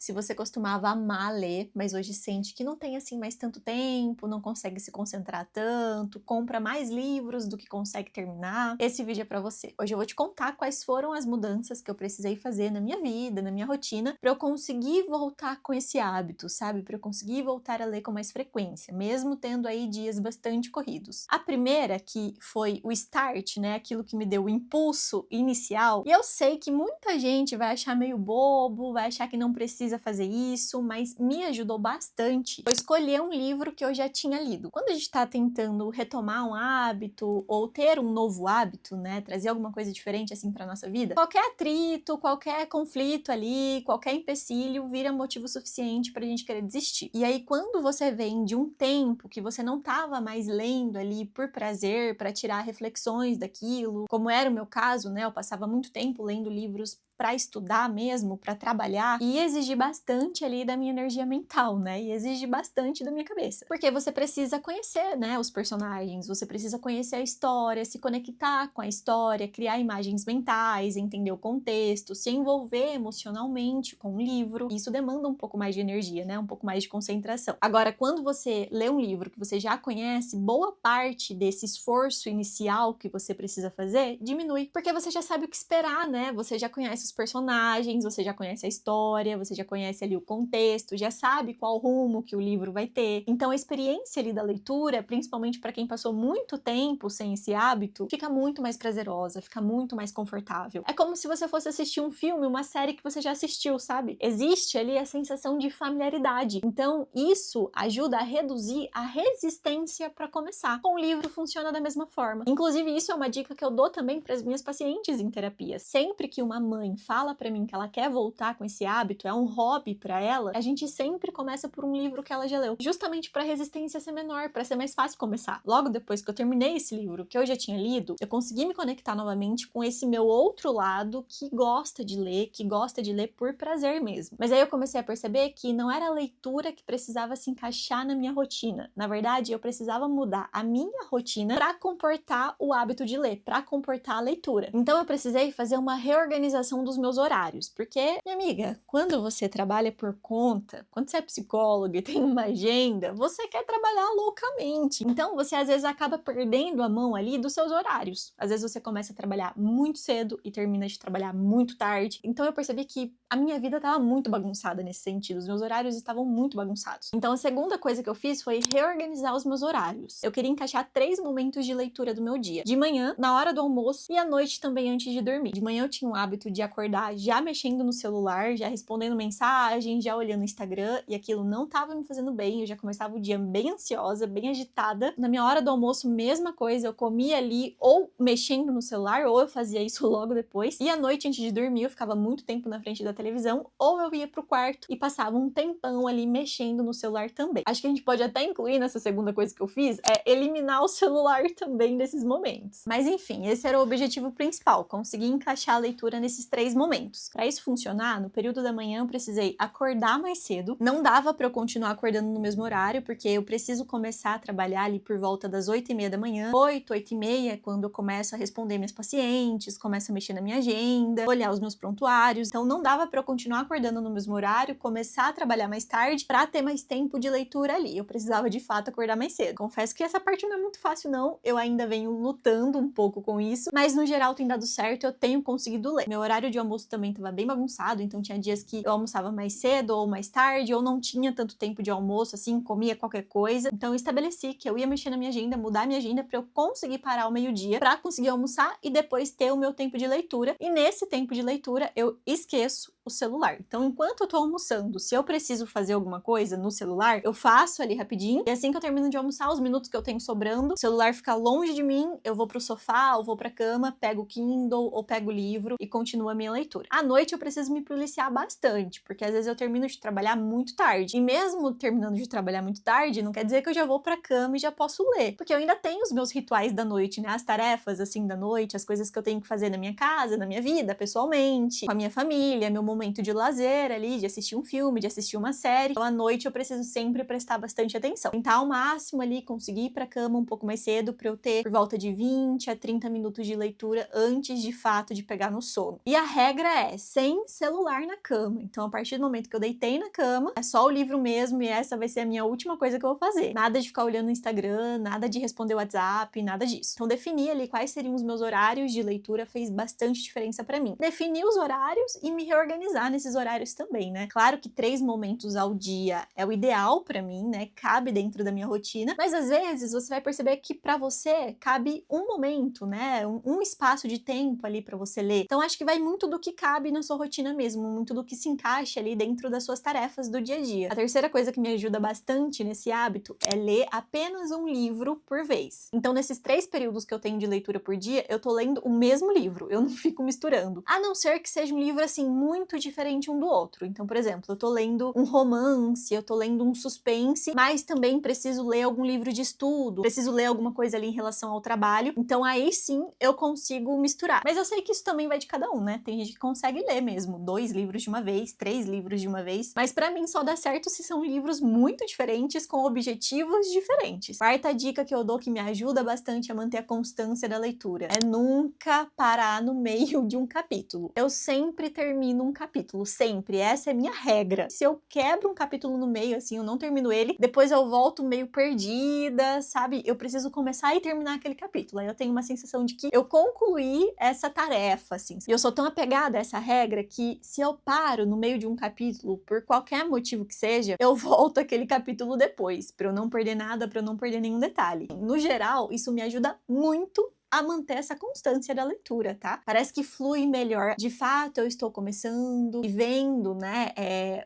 Se você costumava amar ler, mas hoje sente que não tem assim mais tanto tempo, não consegue se concentrar tanto, compra mais livros do que consegue terminar, esse vídeo é pra você. Hoje eu vou te contar quais foram as mudanças que eu precisei fazer na minha vida, na minha rotina, pra eu conseguir voltar com esse hábito, sabe? Pra eu conseguir voltar a ler com mais frequência, mesmo tendo aí dias bastante corridos. A primeira, que foi o start, né? Aquilo que me deu o impulso inicial, e eu sei que muita gente vai achar meio bobo, vai achar que não precisa fazer isso, mas me ajudou bastante eu escolher um livro que eu já tinha lido. Quando a gente tá tentando retomar um hábito ou ter um novo hábito, né, trazer alguma coisa diferente assim pra nossa vida, qualquer atrito, qualquer conflito ali, qualquer empecilho vira motivo suficiente pra gente querer desistir. E aí quando você vem de um tempo que você não tava mais lendo ali por prazer, pra tirar reflexões daquilo, como era o meu caso, né, eu passava muito tempo lendo livros para estudar mesmo, para trabalhar, e exigir bastante ali da minha energia mental, né? E exige bastante da minha cabeça. Porque você precisa conhecer, né, os personagens, você precisa conhecer a história, se conectar com a história, criar imagens mentais, entender o contexto, se envolver emocionalmente com o livro. Isso demanda um pouco mais de energia, né? Um pouco mais de concentração. Agora, quando você lê um livro que você já conhece, boa parte desse esforço inicial que você precisa fazer diminui, porque você já sabe o que esperar, né? Você já conhece os personagens, você já conhece a história, você já conhece ali o contexto, já sabe qual rumo que o livro vai ter. Então a experiência ali da leitura, principalmente para quem passou muito tempo sem esse hábito, fica muito mais prazerosa, fica muito mais confortável. É como se você fosse assistir um filme, uma série que você já assistiu, sabe? Existe ali a sensação de familiaridade. Então isso ajuda a reduzir a resistência para começar. Com o livro funciona da mesma forma. Inclusive isso é uma dica que eu dou também para as minhas pacientes em terapia. Sempre que uma mãe fala pra mim que ela quer voltar com esse hábito, é um hobby pra ela, a gente sempre começa por um livro que ela já leu, justamente pra resistência ser menor, pra ser mais fácil começar. Logo depois que eu terminei esse livro que eu já tinha lido, eu consegui me conectar novamente com esse meu outro lado que gosta de ler por prazer mesmo. Mas aí eu comecei a perceber que não era a leitura que precisava se encaixar na minha rotina. Na verdade, eu precisava mudar a minha rotina pra comportar o hábito de ler, pra comportar a leitura. Então eu precisei fazer uma reorganização dos meus horários, porque, minha amiga, quando você trabalha por conta, quando você é psicóloga e tem uma agenda, você quer trabalhar loucamente. Então, você às vezes acaba perdendo a mão ali dos seus horários. Às vezes você começa a trabalhar muito cedo e termina de trabalhar muito tarde. Então, eu percebi que a minha vida estava muito bagunçada nesse sentido, os meus horários estavam muito bagunçados. Então, a segunda coisa que eu fiz foi reorganizar os meus horários. Eu queria encaixar 3 momentos de leitura do meu dia. De manhã, na hora do almoço e à noite também antes de dormir. De manhã eu tinha o hábito de acordar já mexendo no celular, já respondendo mensagem, já olhando o Instagram, e aquilo não tava me fazendo bem, eu já começava o dia bem ansiosa, bem agitada. Na minha hora do almoço, mesma coisa, eu comia ali ou mexendo no celular, ou eu fazia isso logo depois. E à noite, antes de dormir, eu ficava muito tempo na frente da televisão, ou eu ia pro quarto e passava um tempão ali mexendo no celular também. Acho que a gente pode até incluir nessa segunda coisa que eu fiz, é eliminar o celular também nesses momentos. Mas enfim, esse era o objetivo principal, conseguir encaixar a leitura nesses 3 momentos. Para isso funcionar, no período da manhã eu precisei acordar mais cedo. Não dava para eu continuar acordando no mesmo horário, porque eu preciso começar a trabalhar ali por volta das 8h30 da manhã. 8h30 é quando eu começo a responder minhas pacientes, começo a mexer na minha agenda, olhar os meus prontuários. Então não dava para eu continuar acordando no mesmo horário, começar a trabalhar mais tarde para ter mais tempo de leitura ali. Eu precisava de fato acordar mais cedo. Confesso que essa parte não é muito fácil não, eu ainda venho lutando um pouco com isso, mas no geral tem dado certo, eu tenho conseguido ler. Meu horário de almoço também estava bem bagunçado, então tinha dias que eu almoçava mais cedo ou mais tarde, ou não tinha tanto tempo de almoço, assim, comia qualquer coisa. Então eu estabeleci que eu ia mexer na minha agenda, mudar minha agenda para eu conseguir parar ao meio-dia, para conseguir almoçar e depois ter o meu tempo de leitura. E nesse tempo de leitura eu esqueço o celular. Então, enquanto eu tô almoçando, se eu preciso fazer alguma coisa no celular, eu faço ali rapidinho, e assim que eu termino de almoçar, os minutos que eu tenho sobrando, o celular fica longe de mim, eu vou pro sofá, ou vou pra cama, pego o Kindle, ou pego o livro, e continuo a minha leitura. À noite eu preciso me policiar bastante, porque às vezes eu termino de trabalhar muito tarde, e mesmo terminando de trabalhar muito tarde, não quer dizer que eu já vou pra cama e já posso ler, porque eu ainda tenho os meus rituais da noite, né, as tarefas, assim, da noite, as coisas que eu tenho que fazer na minha casa, na minha vida, pessoalmente, com a minha família, meu momento de lazer ali, de assistir um filme, de assistir uma série. Então, à noite eu preciso sempre prestar bastante atenção. Tentar ao máximo ali, conseguir ir pra cama um pouco mais cedo pra eu ter por volta de 20 a 30 minutos de leitura antes, de fato, de pegar no sono. E a regra é sem celular na cama. Então, a partir do momento que eu deitei na cama, é só o livro mesmo e essa vai ser a minha última coisa que eu vou fazer. Nada de ficar olhando o Instagram, nada de responder o WhatsApp, nada disso. Então, definir ali quais seriam os meus horários de leitura fez bastante diferença pra mim. Definir os horários e me reorganizar nesses horários também, né? Claro que 3 momentos ao dia é o ideal pra mim, né? Cabe dentro da minha rotina, mas às vezes você vai perceber que pra você cabe um momento, né? Um espaço de tempo ali pra você ler. Então, acho que vai muito do que cabe na sua rotina mesmo, muito do que se encaixa ali dentro das suas tarefas do dia a dia. A terceira coisa que me ajuda bastante nesse hábito é ler apenas um livro por vez. Então, nesses 3 períodos que eu tenho de leitura por dia, eu tô lendo o mesmo livro, eu não fico misturando. A não ser que seja um livro, assim, muito diferente um do outro. Então, por exemplo, eu tô lendo um romance, eu tô lendo um suspense, mas também preciso ler algum livro de estudo, preciso ler alguma coisa ali em relação ao trabalho. Então, aí sim, eu consigo misturar. Mas eu sei que isso também vai de cada um, né? Tem gente que consegue ler mesmo 2 livros de uma vez, 3 livros de uma vez, mas pra mim só dá certo se são livros muito diferentes, com objetivos diferentes. Quarta dica que eu dou que me ajuda bastante a manter a constância da leitura é nunca parar no meio de um capítulo. Eu sempre termino um capítulo, sempre. Essa é minha regra. Se eu quebro um capítulo no meio, assim, eu não termino ele, depois eu volto meio perdida, sabe? Eu preciso começar e terminar aquele capítulo. Aí eu tenho uma sensação de que eu concluí essa tarefa, assim. E eu sou tão apegada a essa regra que se eu paro no meio de um capítulo, por qualquer motivo que seja, eu volto aquele capítulo depois, pra eu não perder nada, pra eu não perder nenhum detalhe. No geral, isso me ajuda muito a manter essa constância da leitura, tá? Parece que flui melhor. De fato, eu estou começando e vendo, né,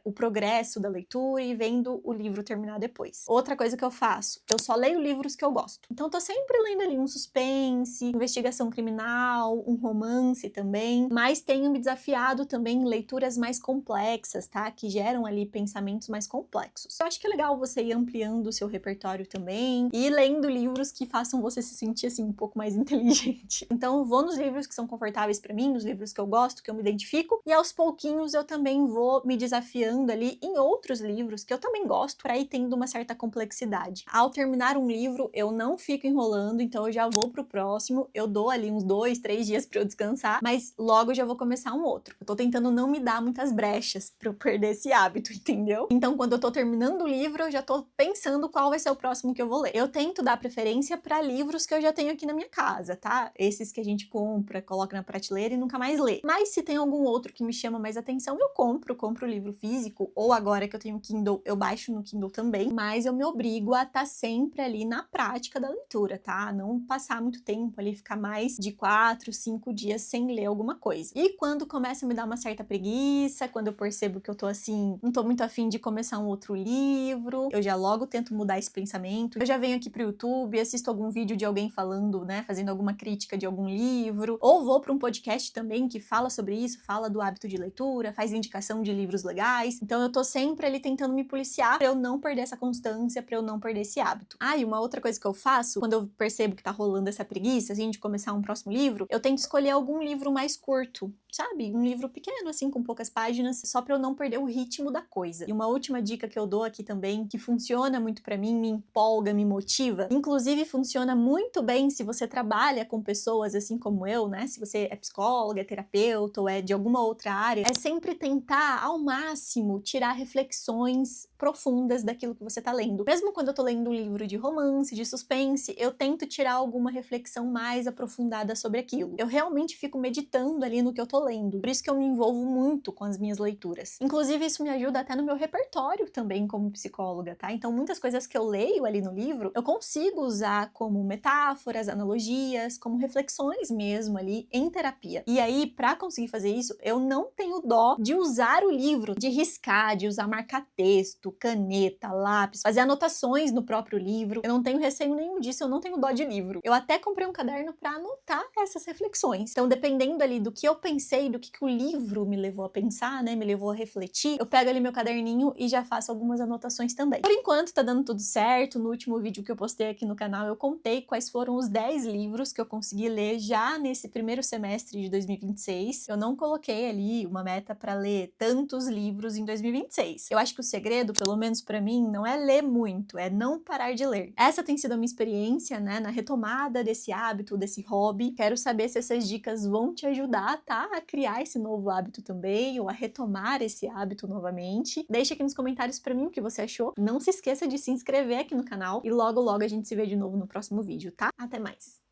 o progresso da leitura e vendo o livro terminar depois. Outra coisa que eu faço, eu só leio livros que eu gosto. Então, tô sempre lendo ali um suspense, investigação criminal, um romance também, mas tenho me desafiado também em leituras mais complexas, tá? Que geram ali pensamentos mais complexos. Eu acho que é legal você ir ampliando o seu repertório também e lendo livros que façam você se sentir, assim, um pouco mais inteligente. Então eu vou nos livros que são confortáveis pra mim, nos livros que eu gosto, que eu me identifico, e aos pouquinhos eu também vou me desafiando ali em outros livros que eu também gosto, pra ir tendo uma certa complexidade. Ao terminar um livro, eu não fico enrolando, então eu já vou pro próximo, eu dou ali uns 2, 3 dias pra eu descansar, mas logo eu já vou começar um outro. Eu tô tentando não me dar muitas brechas pra eu perder esse hábito, entendeu? Então quando eu tô terminando o livro, eu já tô pensando qual vai ser o próximo que eu vou ler. Eu tento dar preferência pra livros que eu já tenho aqui na minha casa, tá? Esses que a gente compra, coloca na prateleira e nunca mais lê. Mas se tem algum outro que me chama mais atenção, eu compro o livro físico, ou agora que eu tenho Kindle, eu baixo no Kindle também, mas eu me obrigo a estar sempre ali na prática da leitura, tá? Não passar muito tempo ali, ficar mais de 4, 5 dias sem ler alguma coisa. E quando começa a me dar uma certa preguiça, quando eu percebo que eu tô assim, não tô muito afim de começar um outro livro, eu já logo tento mudar esse pensamento. Eu já venho aqui pro YouTube, assisto algum vídeo de alguém falando, né, fazendo alguma crítica de algum livro, ou vou para um podcast também que fala sobre isso, fala do hábito de leitura, faz indicação de livros legais. Então eu tô sempre ali tentando me policiar pra eu não perder essa constância, pra eu não perder esse hábito. Ah, e uma outra coisa que eu faço, quando eu percebo que tá rolando essa preguiça, assim, de começar um próximo livro, eu tento escolher algum livro mais curto, sabe? Um livro pequeno, assim, com poucas páginas, só pra eu não perder o ritmo da coisa. E uma última dica que eu dou aqui também, que funciona muito pra mim, me empolga, me motiva, inclusive funciona muito bem se você trabalha com pessoas assim como eu, né? Se você é psicóloga, é terapeuta ou é de alguma outra área, é sempre tentar ao máximo tirar reflexões profundas daquilo que você tá lendo. Mesmo quando eu tô lendo um livro de romance, de suspense, eu tento tirar alguma reflexão mais aprofundada sobre aquilo. Eu realmente fico meditando ali no que eu tô lendo. Por isso que eu me envolvo muito com as minhas leituras. Inclusive, isso me ajuda até no meu repertório também como psicóloga, tá? Então, muitas coisas que eu leio ali no livro, eu consigo usar como metáforas, analogias, como reflexões mesmo ali em terapia. E aí, pra conseguir fazer isso, eu não tenho dó de usar o livro, de riscar, de usar marca-texto, caneta, lápis, fazer anotações no próprio livro. Eu não tenho receio nenhum disso, eu não tenho dó de livro. Eu até comprei um caderno pra anotar essas reflexões. Então, dependendo ali do que eu pensei, do que o livro me levou a pensar, né, me levou a refletir, eu pego ali meu caderninho e já faço algumas anotações também. Por enquanto, tá dando tudo certo. No último vídeo que eu postei aqui no canal, eu contei quais foram os 10 livros livros que eu consegui ler já nesse primeiro semestre de 2026. Eu não coloquei ali uma meta para ler tantos livros em 2026. Eu acho que o segredo, pelo menos para mim, não é ler muito, é não parar de ler. Essa tem sido a minha experiência, né, na retomada desse hábito, desse hobby. Quero saber se essas dicas vão te ajudar, tá? A criar esse novo hábito também, ou a retomar esse hábito novamente. Deixa aqui nos comentários para mim o que você achou. Não se esqueça de se inscrever aqui no canal e logo logo a gente se vê de novo no próximo vídeo, tá? Até mais!